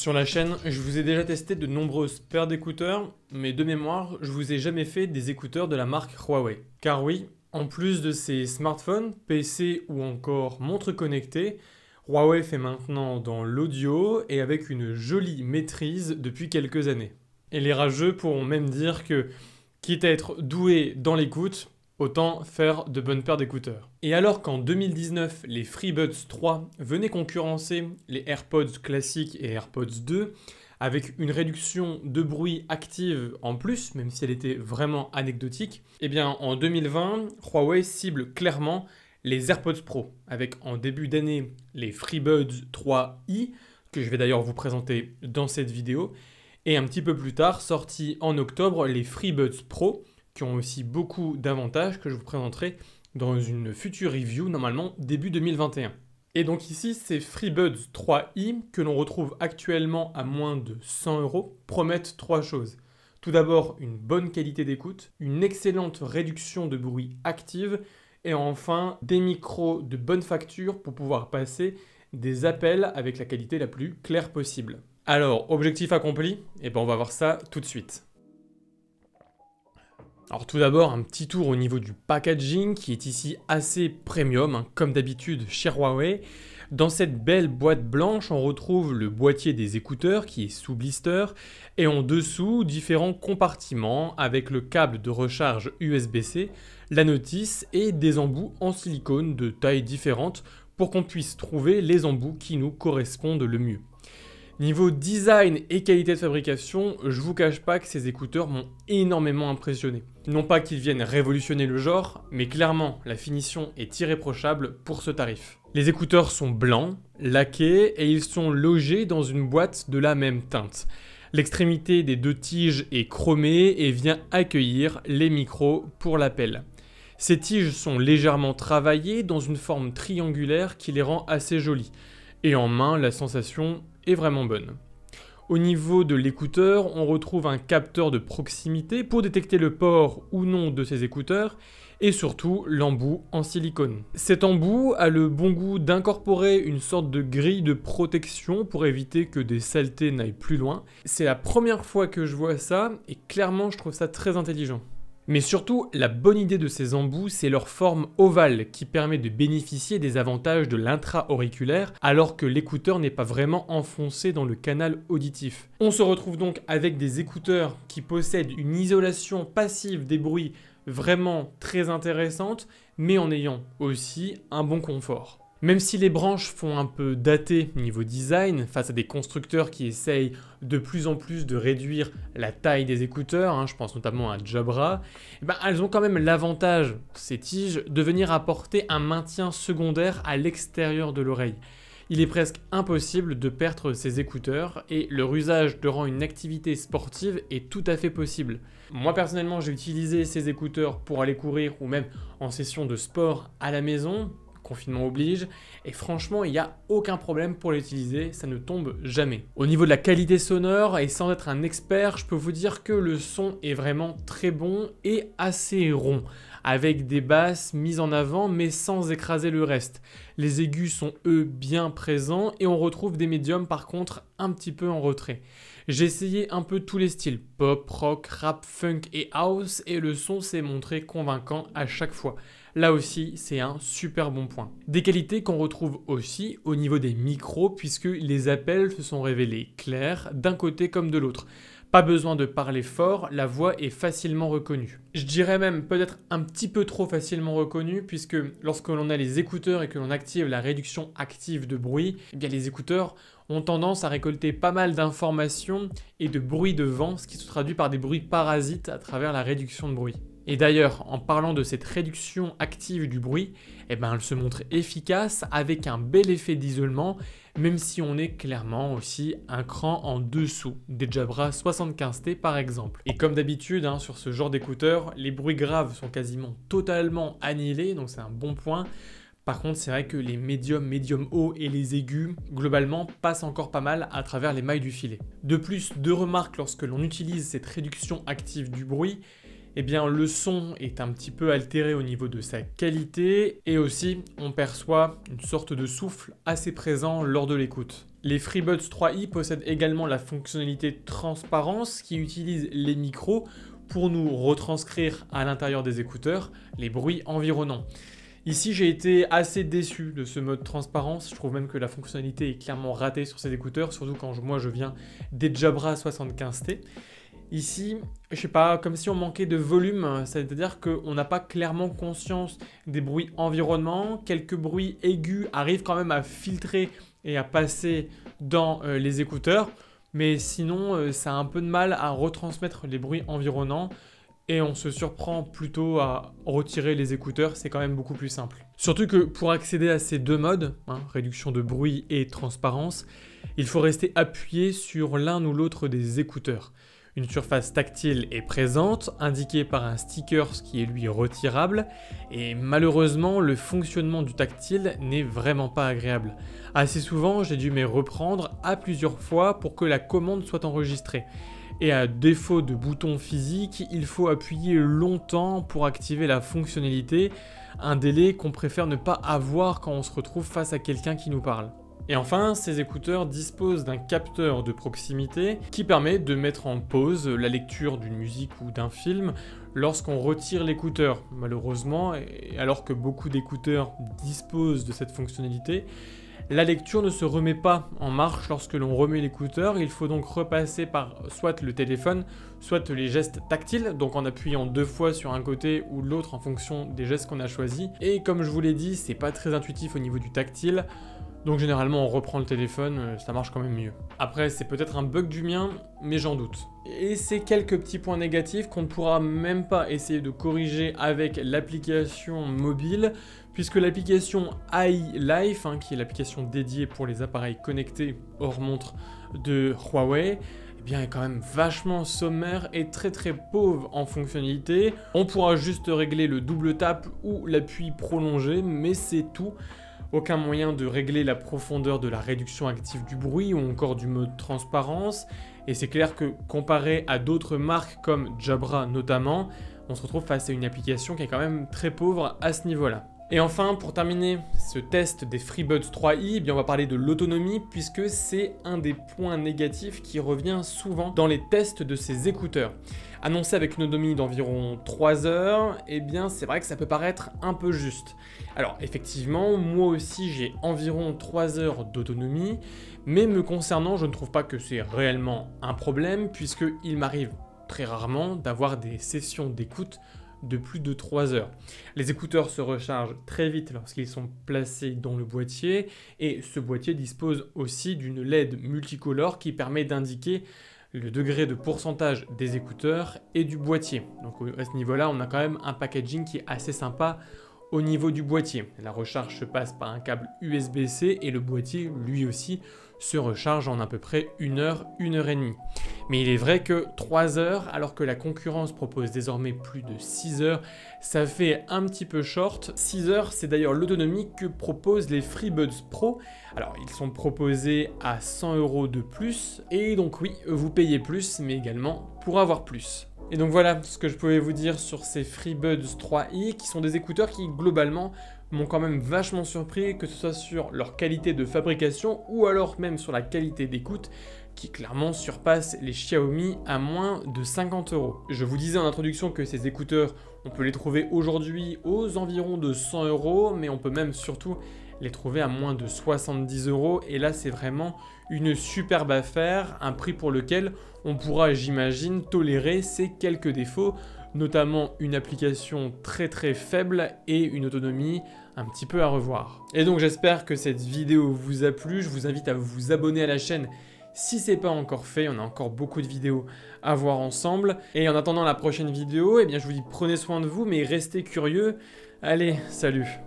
Sur la chaîne, je vous ai déjà testé de nombreuses paires d'écouteurs, mais de mémoire, je vous ai jamais fait des écouteurs de la marque Huawei. Car oui, en plus de ses smartphones, PC ou encore montres connectées, Huawei fait maintenant dans l'audio et avec une jolie maîtrise depuis quelques années. Et les rageux pourront même dire que, quitte à être doué dans l'écoute, autant faire de bonnes paires d'écouteurs. Et alors qu'en 2019, les FreeBuds 3 venaient concurrencer les AirPods classiques et AirPods 2, avec une réduction de bruit active en plus, même si elle était vraiment anecdotique, eh bien en 2020, Huawei cible clairement les AirPods Pro, avec en début d'année les FreeBuds 3i, que je vais d'ailleurs vous présenter dans cette vidéo, et un petit peu plus tard, sorti en octobre, les FreeBuds Pro, qui ont aussi beaucoup d'avantages que je vous présenterai dans une future review, normalement début 2021. Et donc ici, ces FreeBuds 3i, que l'on retrouve actuellement à moins de 100 €, promettent trois choses. Tout d'abord, une bonne qualité d'écoute, une excellente réduction de bruit active, et enfin, des micros de bonne facture pour pouvoir passer des appels avec la qualité la plus claire possible. Alors, objectif accompli, et ben on va voir ça tout de suite. Alors tout d'abord, un petit tour au niveau du packaging qui est ici assez premium, comme d'habitude chez Huawei. Dans cette belle boîte blanche, on retrouve le boîtier des écouteurs qui est sous blister et en dessous, différents compartiments avec le câble de recharge USB-C, la notice et des embouts en silicone de tailles différentes pour qu'on puisse trouver les embouts qui nous correspondent le mieux. Niveau design et qualité de fabrication, je vous cache pas que ces écouteurs m'ont énormément impressionné. Non pas qu'ils viennent révolutionner le genre, mais clairement la finition est irréprochable pour ce tarif. Les écouteurs sont blancs, laqués et ils sont logés dans une boîte de la même teinte. L'extrémité des deux tiges est chromée et vient accueillir les micros pour l'appel. Ces tiges sont légèrement travaillées dans une forme triangulaire qui les rend assez jolies. Et en main, la sensation est vraiment bonne. Au niveau de l'écouteur, on retrouve un capteur de proximité pour détecter le port ou non de ces écouteurs et surtout l'embout en silicone. Cet embout a le bon goût d'incorporer une sorte de grille de protection pour éviter que des saletés n'aillent plus loin. C'est la première fois que je vois ça et clairement je trouve ça très intelligent. Mais surtout, la bonne idée de ces embouts, c'est leur forme ovale qui permet de bénéficier des avantages de l'intra-auriculaire alors que l'écouteur n'est pas vraiment enfoncé dans le canal auditif. On se retrouve donc avec des écouteurs qui possèdent une isolation passive des bruits vraiment très intéressante, mais en ayant aussi un bon confort. Même si les branches font un peu dater niveau design, face à des constructeurs qui essayent de plus en plus de réduire la taille des écouteurs, je pense notamment à Jabra, elles ont quand même l'avantage, ces tiges, de venir apporter un maintien secondaire à l'extérieur de l'oreille. Il est presque impossible de perdre ces écouteurs et leur usage durant une activité sportive est tout à fait possible. Moi personnellement, j'ai utilisé ces écouteurs pour aller courir ou même en session de sport à la maison, confinement oblige, et franchement il n'y a aucun problème pour l'utiliser, ça ne tombe jamais. Au niveau de la qualité sonore, et sans être un expert, je peux vous dire que le son est vraiment très bon et assez rond, avec des basses mises en avant mais sans écraser le reste. Les aigus sont eux bien présents et on retrouve des médiums par contre un petit peu en retrait. J'ai essayé un peu tous les styles, pop, rock, rap, funk et house, et le son s'est montré convaincant à chaque fois. Là aussi, c'est un super bon point. Des qualités qu'on retrouve aussi au niveau des micros, puisque les appels se sont révélés clairs d'un côté comme de l'autre. Pas besoin de parler fort, la voix est facilement reconnue. Je dirais même peut-être un petit peu trop facilement reconnue, puisque lorsque l'on a les écouteurs et que l'on active la réduction active de bruit, les écouteurs ont tendance à récolter pas mal d'informations et de bruits de vent, ce qui se traduit par des bruits parasites à travers la réduction de bruit. Et d'ailleurs, en parlant de cette réduction active du bruit, elle se montre efficace avec un bel effet d'isolement, même si on est clairement aussi un cran en dessous des Jabra 75T par exemple. Et comme d'habitude, sur ce genre d'écouteurs, les bruits graves sont quasiment totalement annihilés, donc c'est un bon point. Par contre, c'est vrai que les médium haut et les aigus, globalement, passent encore pas mal à travers les mailles du filet. De plus, deux remarques lorsque l'on utilise cette réduction active du bruit, le son est un petit peu altéré au niveau de sa qualité et aussi on perçoit une sorte de souffle assez présent lors de l'écoute. Les FreeBuds 3i possèdent également la fonctionnalité transparence qui utilise les micros pour nous retranscrire à l'intérieur des écouteurs les bruits environnants. Ici, j'ai été assez déçu de ce mode transparence. Je trouve même que la fonctionnalité est clairement ratée sur ces écouteurs, surtout quand moi je viens des Jabra 75T. Ici, je sais pas, comme si on manquait de volume, c'est-à-dire qu'on n'a pas clairement conscience des bruits environnement. Quelques bruits aigus arrivent quand même à filtrer et à passer dans les écouteurs, mais sinon, ça a un peu de mal à retransmettre les bruits environnants et on se surprend plutôt à retirer les écouteurs, c'est quand même beaucoup plus simple. Surtout que pour accéder à ces deux modes, réduction de bruit et transparence, il faut rester appuyé sur l'un ou l'autre des écouteurs. Une surface tactile est présente, indiquée par un sticker qui est lui retirable, et malheureusement le fonctionnement du tactile n'est vraiment pas agréable. Assez souvent, j'ai dû m'y reprendre à plusieurs fois pour que la commande soit enregistrée. Et à défaut de bouton physique, il faut appuyer longtemps pour activer la fonctionnalité, un délai qu'on préfère ne pas avoir quand on se retrouve face à quelqu'un qui nous parle. Et enfin, ces écouteurs disposent d'un capteur de proximité qui permet de mettre en pause la lecture d'une musique ou d'un film lorsqu'on retire l'écouteur. Malheureusement, et alors que beaucoup d'écouteurs disposent de cette fonctionnalité, la lecture ne se remet pas en marche lorsque l'on remet l'écouteur. Il faut donc repasser par soit le téléphone, soit les gestes tactiles, donc en appuyant 2 fois sur un côté ou l'autre en fonction des gestes qu'on a choisis. Et comme je vous l'ai dit, c'est pas très intuitif au niveau du tactile. Donc généralement on reprend le téléphone, ça marche quand même mieux. Après c'est peut-être un bug du mien, mais j'en doute. Et c'est quelques petits points négatifs qu'on ne pourra même pas essayer de corriger avec l'application mobile, puisque l'application iLife, qui est l'application dédiée pour les appareils connectés hors montre de Huawei, eh bien, est quand même vachement sommaire et très pauvre en fonctionnalité. On pourra juste régler le double tap ou l'appui prolongé, mais c'est tout. Aucun moyen de régler la profondeur de la réduction active du bruit ou encore du mode transparence. Et c'est clair que comparé à d'autres marques comme Jabra notamment, on se retrouve face à une application qui est quand même très pauvre à ce niveau-là. Et enfin, pour terminer ce test des FreeBuds 3i, on va parler de l'autonomie puisque c'est un des points négatifs qui revient souvent dans les tests de ces écouteurs. Annoncé avec une autonomie d'environ 3 heures, c'est vrai que ça peut paraître un peu juste. Alors effectivement, moi aussi j'ai environ 3 heures d'autonomie, mais me concernant, je ne trouve pas que c'est réellement un problème puisqu'il m'arrive très rarement d'avoir des sessions d'écoute de plus de 3 heures. Les écouteurs se rechargent très vite lorsqu'ils sont placés dans le boîtier et ce boîtier dispose aussi d'une LED multicolore qui permet d'indiquer le degré de pourcentage des écouteurs et du boîtier. Donc à ce niveau-là, on a quand même un packaging qui est assez sympa au niveau du boîtier. La recharge se passe par un câble USB-C et le boîtier, lui aussi, se recharge en à peu près 1 heure, 1 heure et demie. Mais il est vrai que 3 heures, alors que la concurrence propose désormais plus de 6 heures, ça fait un petit peu short. 6 heures, c'est d'ailleurs l'autonomie que proposent les FreeBuds Pro. Alors, ils sont proposés à 100 € de plus, et donc oui, vous payez plus, mais également pour avoir plus. Et donc voilà ce que je pouvais vous dire sur ces FreeBuds 3i, qui sont des écouteurs qui, globalement, m'ont quand même vachement surpris, que ce soit sur leur qualité de fabrication ou alors même sur la qualité d'écoute, qui clairement surpasse les Xiaomi à moins de 50 €. Je vous disais en introduction que ces écouteurs, on peut les trouver aujourd'hui aux environs de 100 €, mais on peut même surtout les trouver à moins de 70 €. Et là, c'est vraiment une superbe affaire, un prix pour lequel on pourra, j'imagine, tolérer ces quelques défauts, notamment une application très faible et une autonomie un petit peu à revoir. Et donc j'espère que cette vidéo vous a plu, je vous invite à vous abonner à la chaîne si ce n'est pas encore fait, on a encore beaucoup de vidéos à voir ensemble. Et en attendant la prochaine vidéo, je vous dis prenez soin de vous, mais restez curieux. Allez, salut!